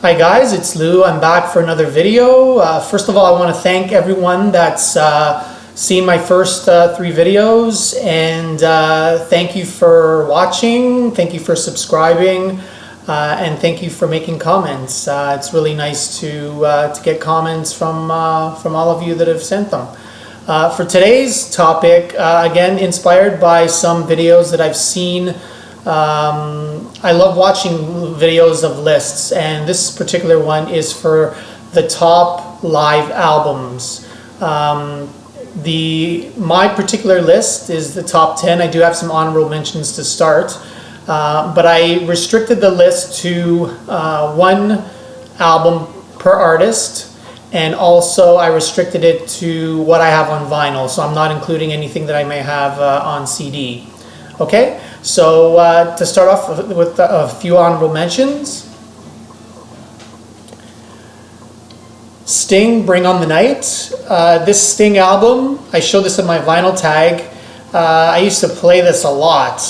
Hi guys, it's Lou. I'm back for another video. First of all, I want to thank everyone that's seen my first 3 videos, and thank you for watching, thank you for subscribing, and thank you for making comments. It's really nice to get comments from all of you that have sent them. For today's topic, again inspired by some videos that I've seen. I love watching videos of lists, and this particular one is for the top live albums. My particular list is the top 10. I do have some honorable mentions to start, but I restricted the list to 1 album per artist, and also I restricted it to what I have on vinyl, so I'm not including anything that I may have on CD. Okay, so to start off with a few honorable mentions. Sting, Bring on the Night. This Sting album, I showed this in my vinyl tag. I used to play this a lot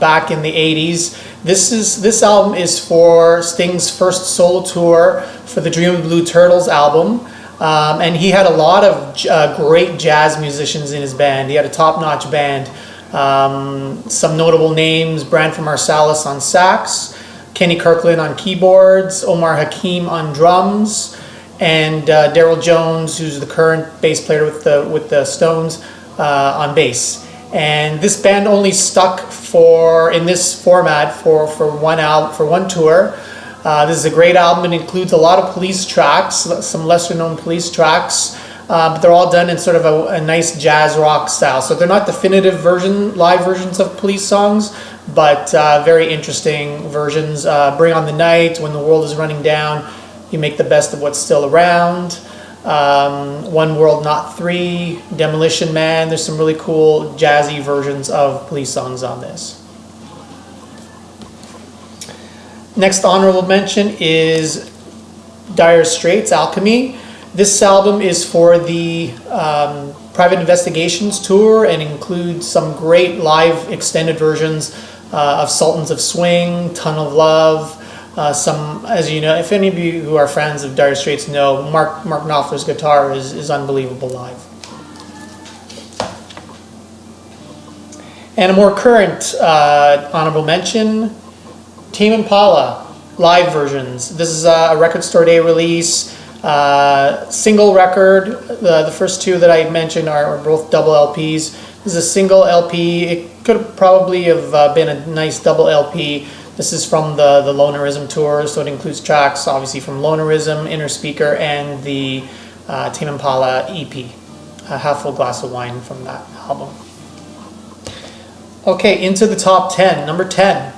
back in the 80s. This album is for Sting's first solo tour for the Dream of Blue Turtles album. And he had a lot of great jazz musicians in his band. He had a top-notch band. Some notable names: Branford Marsalis on sax, Kenny Kirkland on keyboards, Omar Hakim on drums, and Daryl Jones, who's the current bass player with the Stones, on bass. And this band only stuck in this format for one tour. This is a great album. It includes a lot of Police tracks, some lesser known Police tracks. But they're all done in sort of a nice jazz rock style. So they're not definitive live versions of Police songs, but very interesting versions. Bring on the Night, When the World is Running Down, You Make the Best of What's Still Around, One World Not Three, Demolition Man. There's some really cool jazzy versions of Police songs on this. Next honorable mention is Dire Straits, Alchemy. This album is for the Private Investigations tour and includes some great live extended versions of Sultans of Swing, Ton of Love. Some, as you know, if any of you who are fans of Dire Straits know, Mark Knopfler's guitar is unbelievable live. And a more current honorable mention, Tame Impala live versions. This is a Record Store Day release. Single record. The first 2 that I mentioned are both double LPs. This is a single LP. It could probably have been a nice double LP. This is from the Lonerism tour, so it includes tracks obviously from Lonerism, Inner Speaker, and the Tame Impala EP. A Half Full Glass of Wine from that album. Okay, into the top 10. Number 10.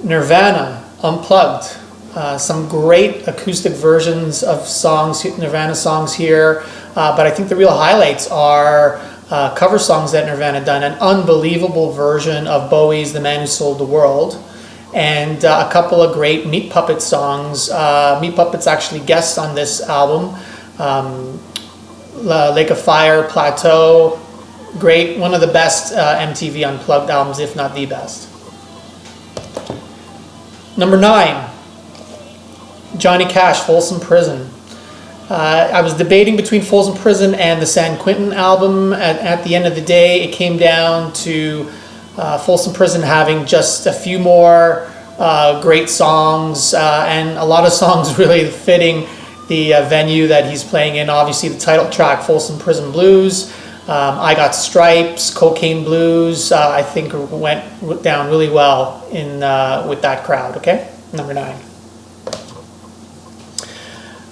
Nirvana, Unplugged. Some great acoustic versions of Nirvana songs here, but I think the real highlights are cover songs that Nirvana done. An unbelievable version of Bowie's The Man Who Sold the World, and a couple of great Meat Puppets songs. Meat Puppets actually guests on this album. Lake of Fire, Plateau, great, one of the best MTV Unplugged albums, if not the best. Number 9. Johnny Cash, Folsom Prison. I was debating between Folsom Prison and the San Quentin album. At the end of the day, it came down to Folsom Prison having just a few more great songs, and a lot of songs really fitting the venue that he's playing in. Obviously, the title track, Folsom Prison Blues, I Got Stripes, Cocaine Blues, I think went down really well with that crowd. Okay, number 9.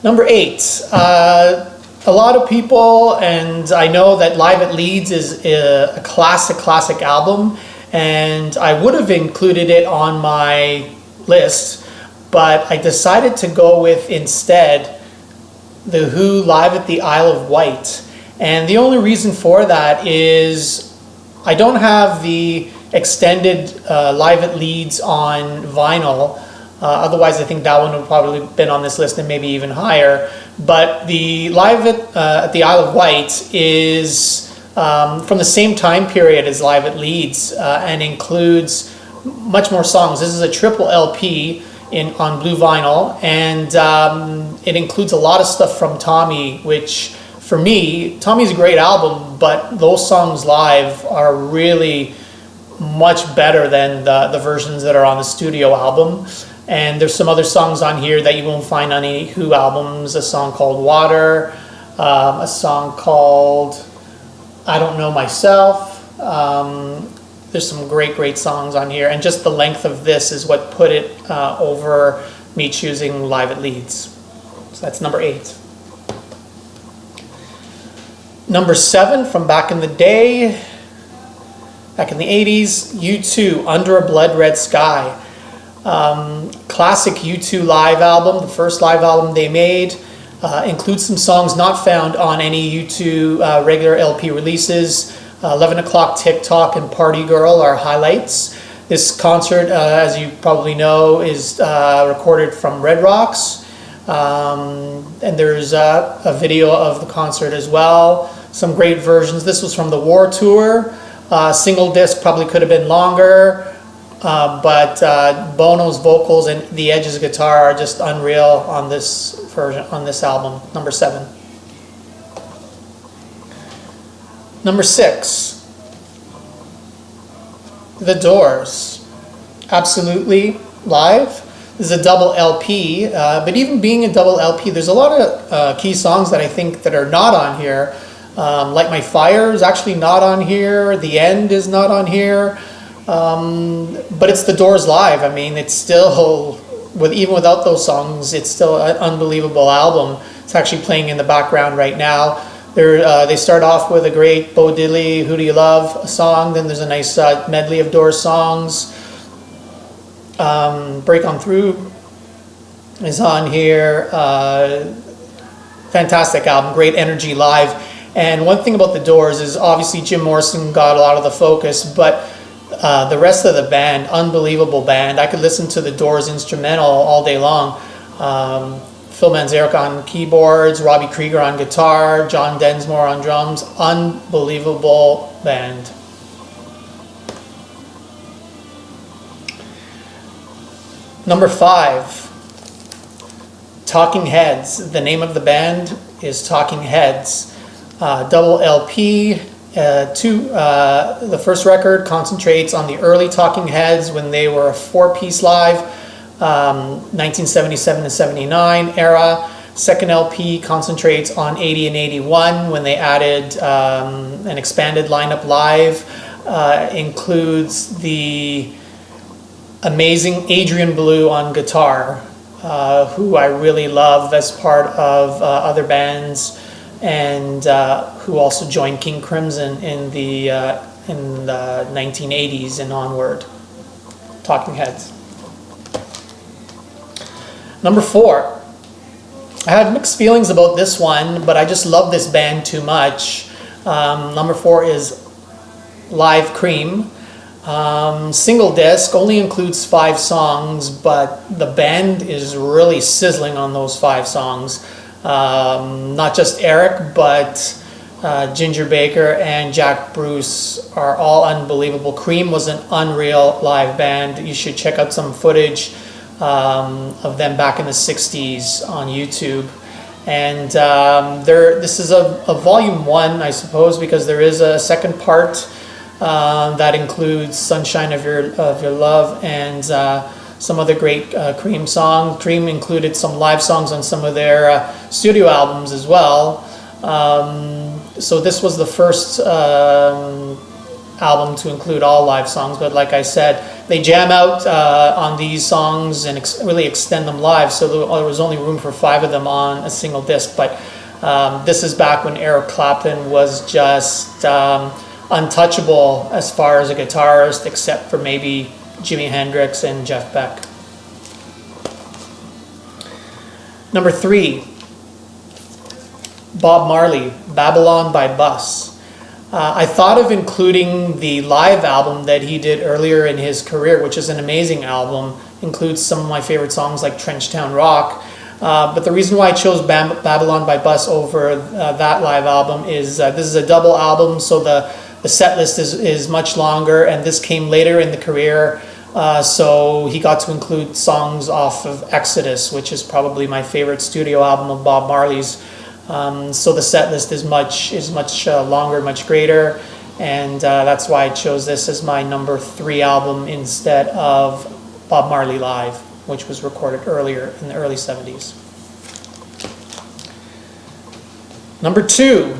Number 8, a lot of people, and I know that Live at Leeds is a classic album, and I would have included it on my list, but I decided to go with instead The Who Live at the Isle of Wight. And the only reason for that is I don't have the extended Live at Leeds on vinyl. Otherwise, I think that one would probably have been on this list and maybe even higher. But the Live at the Isle of Wight is from the same time period as Live at Leeds, and includes much more songs. This is a triple LP on blue vinyl, and it includes a lot of stuff from Tommy, which for me, Tommy's a great album, but those songs live are really much better than the versions that are on the studio album. And there's some other songs on here that you won't find on any Who albums. A song called Water, a song called I Don't Know Myself. There's some great songs on here, and just the length of this is what put it over me choosing Live at Leeds. So that's number 8. Number 7 from back in the day, back in the 80s, U2, Under a Blood Red Sky. Classic U2 live album, the first live album they made. Includes some songs not found on any U2 regular LP releases. 11 O'Clock TikTok and Party Girl are highlights. This concert, as you probably know, is recorded from Red Rocks. And there's a video of the concert as well. Some great versions. This was from the War Tour. Single disc probably could have been longer. But Bono's vocals and the Edge's guitar are just unreal on this version, on this album. Number 7. Number 6, The Doors. Absolutely live. This is a double LP, but even being a double LP, there's a lot of key songs that I think that are not on here. Light My Fire is actually not on here. The End is not on here. But it's The Doors live. I mean, it's still, even without those songs, it's still an unbelievable album. It's actually playing in the background right now. They start off with a great Bo Diddley, Who Do You Love song. Then there's a nice medley of Doors songs. Break On Through is on here. Fantastic album, great energy live. And one thing about the Doors is obviously Jim Morrison got a lot of the focus, but the rest of the band, unbelievable band. I could listen to the Doors instrumental all day long. Phil Manzarek on keyboards, Robbie Krieger on guitar, John Densmore on drums. Unbelievable band. Number 5, Talking Heads. The name of the band is Talking Heads. Double LP. The first record concentrates on the early Talking Heads when they were a 4-piece live, 1977 to 79 era. Second LP concentrates on 80 and 81 when they added an expanded lineup live. Includes the amazing Adrian Belew on guitar, who I really love as part of other bands, and who also joined King Crimson in the 1980s and onward. Talking Heads. Number 4. I had mixed feelings about this one, but I just love this band too much. Number 4 is Live Cream. Single disc, only includes 5 songs, but the band is really sizzling on those 5 songs. Not just Eric, but Ginger Baker and Jack Bruce are all unbelievable. Cream was an unreal live band. You should check out some footage of them back in the 60s on YouTube. And this is a volume 1, I suppose, because there is a second part that includes Sunshine of Your Love and some other great Cream songs. Cream included some live songs on some of their studio albums as well. So this was the first album to include all live songs, but like I said, they jam out on these songs and really extend them live, so there was only room for 5 of them on a single disc. But this is back when Eric Clapton was just untouchable as far as a guitarist, except for maybe Jimi Hendrix and Jeff Beck. Number 3, Bob Marley, Babylon by Bus. I thought of including the live album that he did earlier in his career, which is an amazing album. Includes some of my favorite songs like Trenchtown Rock. But the reason why I chose Babylon by Bus over that live album is this is a double album, so the set list is much longer, and this came later in the career So he got to include songs off of Exodus, which is probably my favorite studio album of Bob Marley's. So the set list is much longer, much greater, and that's why I chose this as my number 3 album instead of Bob Marley Live, which was recorded earlier in the early 70s. Number 2,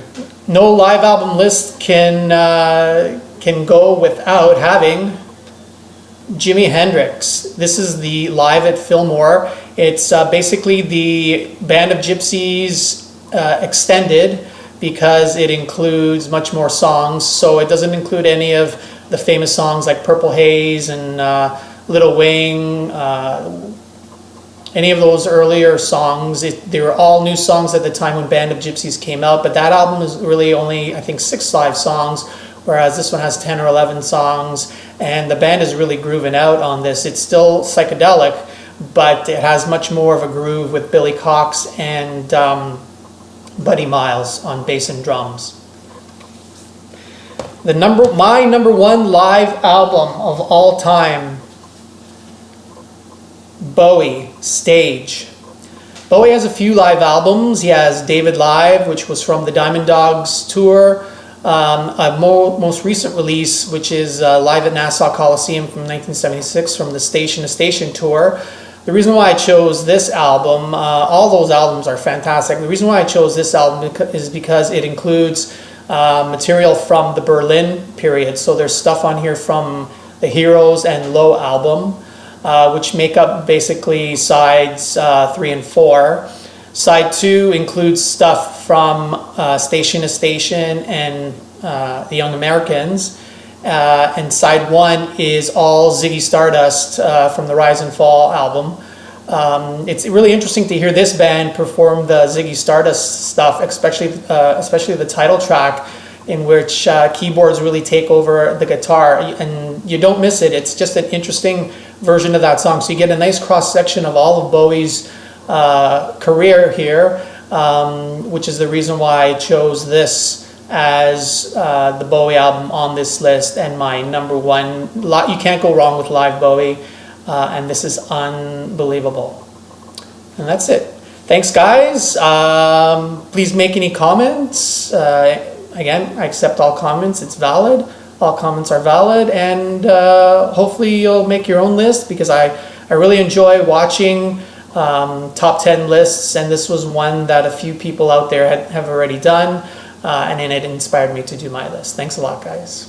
no live album list can go without having Jimi Hendrix. This is the Live at Fillmore. It's basically the Band of Gypsys extended, because it includes much more songs. So it doesn't include any of the famous songs like Purple Haze and Little Wing, any of those earlier songs. They were all new songs at the time when Band of Gypsys came out, but that album is really only, I think, 6 live songs, whereas this one has 10 or 11 songs, and the band is really grooving out on this. It's still psychedelic, but it has much more of a groove with Billy Cox and Buddy Miles on bass and drums. My number 1 live album of all time, Bowie, Stage. Bowie has a few live albums. He has David Live, which was from the Diamond Dogs tour. A most recent release, which is Live at Nassau Coliseum from 1976 from the Station to Station tour. The reason why I chose this album, all those albums are fantastic. The reason why I chose this album is because it includes material from the Berlin period. So there's stuff on here from the Heroes and Low album, which make up basically sides 3 and 4. Side 2 includes stuff from Station to Station and the Young Americans. And side 1 is all Ziggy Stardust from the Rise and Fall album. It's really interesting to hear this band perform the Ziggy Stardust stuff, especially the title track, in which keyboards really take over the guitar, and you don't miss it. It's just an interesting version of that song. So you get a nice cross section of all of Bowie's career here, which is the reason why I chose this as the Bowie album on this list and my number 1. You can't go wrong with live Bowie, and this is unbelievable. And that's it. Thanks, guys. Please make any comments. Again, I accept all comments. It's valid. All comments are valid, and hopefully you'll make your own list, because I really enjoy watching top 10 lists, and this was one that a few people out there have already done. And it inspired me to do my list. Thanks a lot, guys.